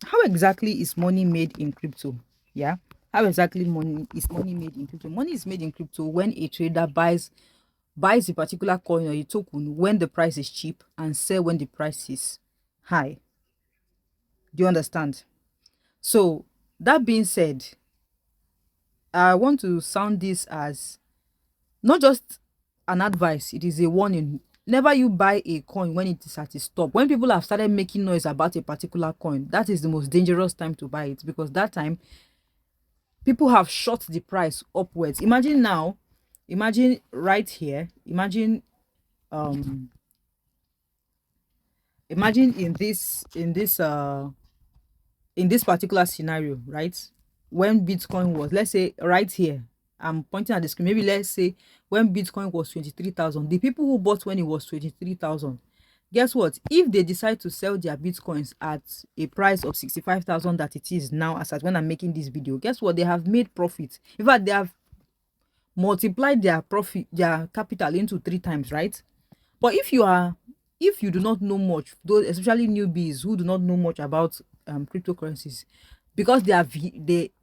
how exactly is money made in crypto? Yeah. How exactly money made in crypto? Money is made in crypto when a trader buys a particular coin or a token when the price is cheap and sell when the price is high. Do you understand? So that being said, I want to sound this as not just an advice, it is a warning. Never you buy a coin when it is at its top. When people have started making noise about a particular coin, that is the most dangerous time to buy it, because that time people have shot the price upwards. Imagine now, imagine right here, um imagine in this particular scenario, right? When Bitcoin was, let's say right here, I'm pointing at the screen, maybe let's say when Bitcoin was 23,000, the people who bought when it was 23,000, guess what? If they decide to sell their Bitcoins at a price of 65,000 that it is now, as at when I'm making this video, guess what? They have made profit. In fact, they have multiplied their profit, their capital into 3 times, right? But if you do not know much, those especially newbies who do not know much about cryptocurrencies, because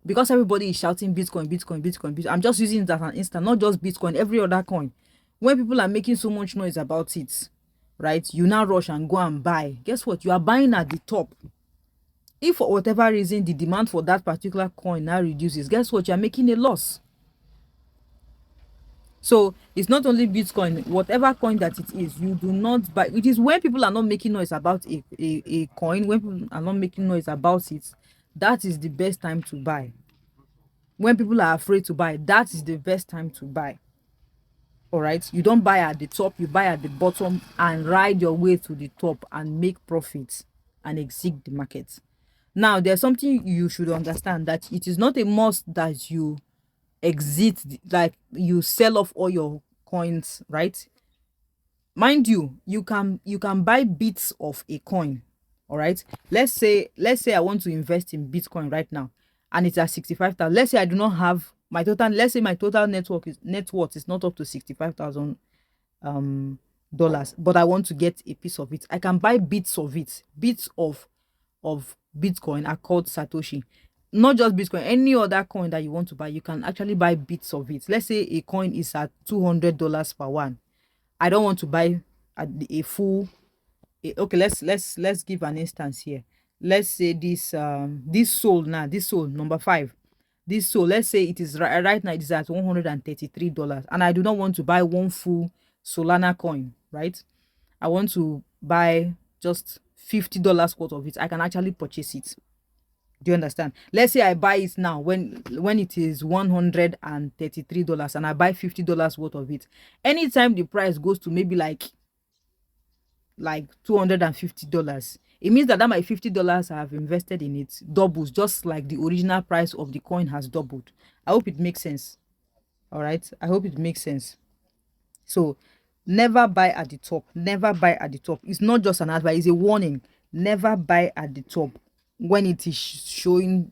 because everybody is shouting Bitcoin, Bitcoin, Bitcoin, Bitcoin. I'm just using it as an instant, not just Bitcoin, every other coin. When people are making so much noise about it, right? You now rush and go and buy. Guess what? You are buying at the top. If for whatever reason the demand for that particular coin now reduces, guess what? You are making a loss. So it's not only Bitcoin, whatever coin that it is, you do not buy. It is when people are not making noise about a coin, when people are not making noise about it, that is the best time to buy. When people are afraid to buy, that is the best time to buy. All right. You don't buy at the top, you buy at the bottom and ride your way to the top and make profits and exit the market. Now, there's something you should understand, that it is not a must that you like you sell off all your coins, right? Mind you, you can buy bits of a coin. All right. Let's say I want to invest in Bitcoin right now and it's at 65,000. Let's say I do not have my total, let's say my total net worth is not up to 65,000 dollars, but I want to get a piece of it. I can buy bits of it. Bits of Bitcoin are called Satoshi. Not just Bitcoin, any other coin that you want to buy, you can actually buy bits of it. Let's say a coin is at $200 per one. I don't want to buy a full. Okay, let's give an instance here. Let's say this soul now, this soul number five, this soul. Let's say it is right now it is at $133, and I do not want to buy one full Solana coin, right? I want to buy just $50 worth of it. I can actually purchase it. Do you understand? Let's say I buy it now when it is $133 and I buy $50 worth of it. Anytime the price goes to maybe like $250, it means that my $50 I have invested in it doubles, just like the original price of the coin has doubled. I hope it makes sense. All right. I hope it makes sense. So never buy at the top. Never buy at the top. It's not just an advice, it's a warning. Never buy at the top when it is showing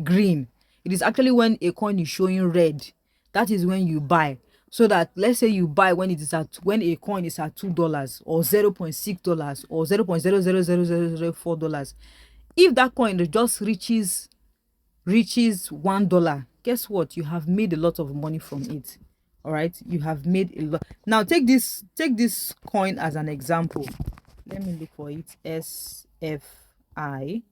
green. It is actually when a coin is showing red. That is when you buy. So that let's say you buy when a coin is at $2 or $0.6 or $0.000004. If that coin just reaches $1, guess what? You have made a lot of money from it. All right, you have made a lot. Now take this coin as an example. Let me look for it. SFI.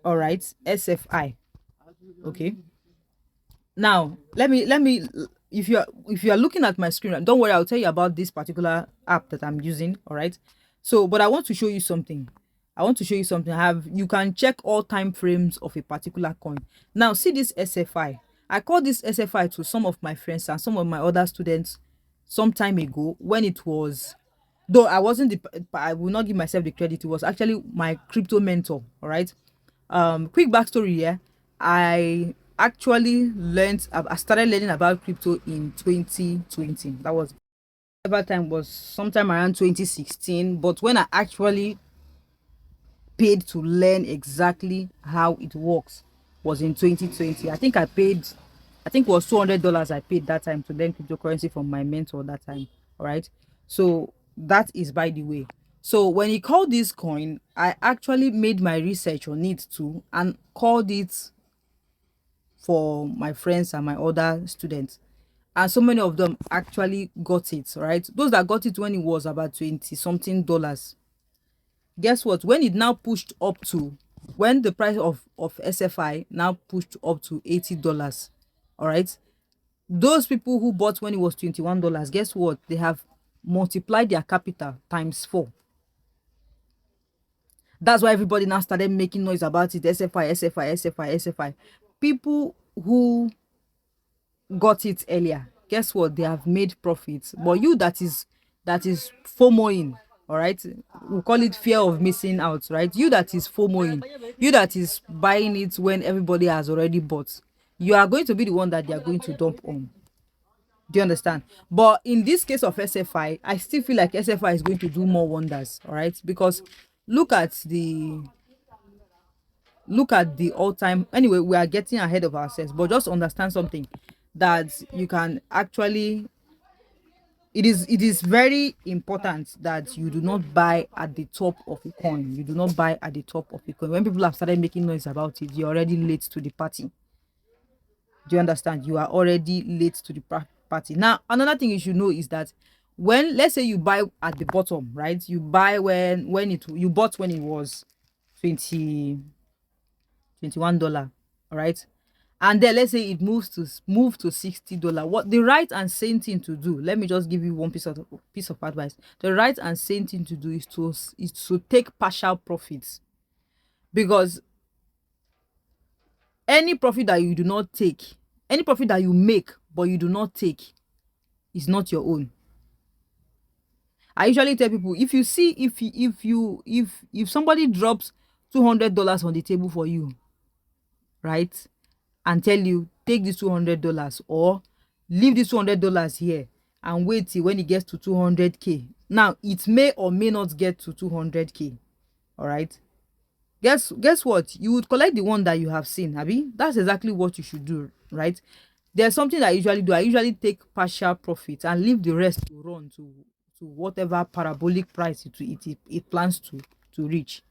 All right, SFI. Okay. Now let me if you are looking at my screen, don't worry, I'll tell you about this particular app that I'm using. All right. So but I want to show you something. You can check all time frames of a particular coin. Now see this SFI. I called this SFI to some of my friends and some of my other students some time ago, when it was, though I wasn't I will not give myself the credit, it was actually my crypto mentor. All right. Quick backstory here. I actually I started learning about crypto in 2020. That was ever time was sometime around 2016, but when I actually paid to learn exactly how it works was in 2020. I think it was $200 I paid that time to learn cryptocurrency from my mentor that time. All right. So That is by the way. So when he called this coin, I actually made my research on it too and called it for my friends and my other students. And so many of them actually got it, right? Those that got it when it was about 20 something dollars. Guess what? When it now pushed up to, when the price of SFI now pushed up to $80, all right? Those people who bought when it was $21, guess what? They have multiplied their capital times 4. That's why everybody now started making noise about it. SFI, SFI, SFI, SFI. People who got it earlier, guess what? They have made profits. But you that is FOMOing, all right? We call it fear of missing out, right? You that is FOMOing, you that is buying it when everybody has already bought, you are going to be the one that they are going to dump on. Do you understand? But in this case of SFI, I still feel like SFI is going to do more wonders, all right? Because look at the all-time. Anyway, we are getting ahead of ourselves, but just understand something, that you can actually, it is very important that you do not buy at the top of a coin. You do not buy at the top of a coin. When people have started making noise about it, you're already late to the party. Do you understand? You are already late to the party. Now, another thing you should know is that when, let's say you buy at the bottom, right? You buy you bought when it was 20 $21, all right? And then let's say it move to $60. What the right and sane thing to do, let me just give you one piece of advice. The right and sane thing to do is to take partial profits, because any profit that you do not take, any profit that you make but you do not take, is not your own. I usually tell people, if you see, if somebody drops $200 on the table for you, right, and tell you, take this $200 or leave this $200 here and wait till when it gets to 200k. Now it may or may not get to 200k, all right? Guess what? You would collect the one that you have seen, Abby. That's exactly what you should do, right? There's something that I usually do. I usually take partial profit and leave the rest to run to whatever parabolic price it plans to reach.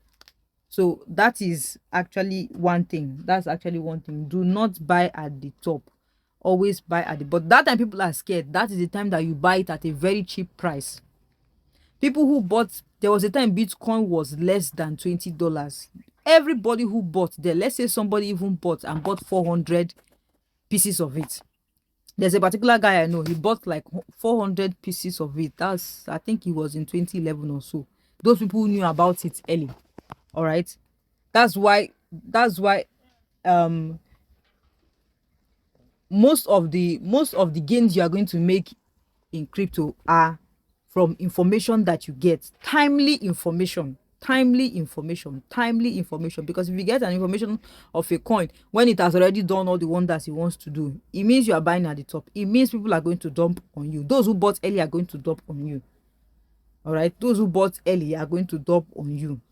So that is actually one thing. That's actually one thing. Do not buy at the top. Always buy at the, but that time people are scared. That is the time that you buy it at a very cheap price. People who bought, there was a time Bitcoin was less than $20. Everybody who bought there, let's say somebody even bought and bought 400 pieces of it. There's a particular guy I know, he bought like 400 pieces of it. That's, I think he was in 2011 or so. Those people who knew about it early. All right. That's why um most of the gains you are going to make in crypto are from information that you get. Timely information. Because if you get an information of a coin when it has already done all the wonders it wants to do, it means you are buying at the top. It means people are going to dump on you. Those who bought early are going to dump on you. All right, those who bought early are going to dump on you.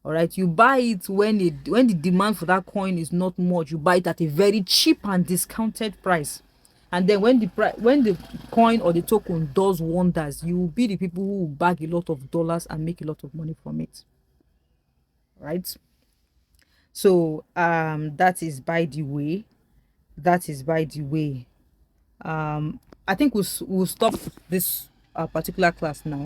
All right, you buy it when the demand for that coin is not much. You buy it at a very cheap and discounted price, and then when the coin or the token does wonders, you will be the people who will bag a lot of dollars and make a lot of money from it, right? So that is by the way. I think we'll stop this particular class now.